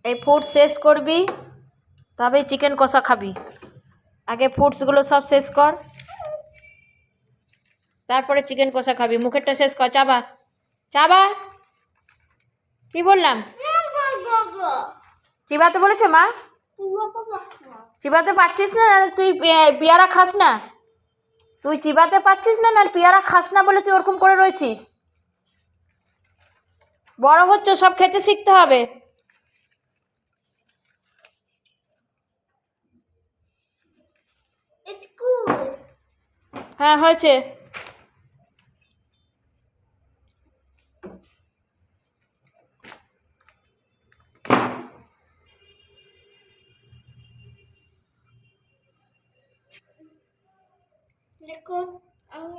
এই ফুড শেষ করবি, তবেই চিকেন কষা খাবি। আগে ফুডসগুলো সব শেষ কর, তারপরে চিকেন কষা খাবি। মুখেরটা শেষ কর, চাবা চাবা। কি বললাম? চিবাতে বলেছে মা? চিবাতে পারছিস না? তুই পেয়ারা খাস না? তুই চিবাতে পারছিস না, পেয়ারা খাস না বলে তুই ওরকম করে রয়েছিস? বড় হচ্ছে, সব খেতে শিখতে হবে। হ্যাঁ হয়েছে। দেখো আমি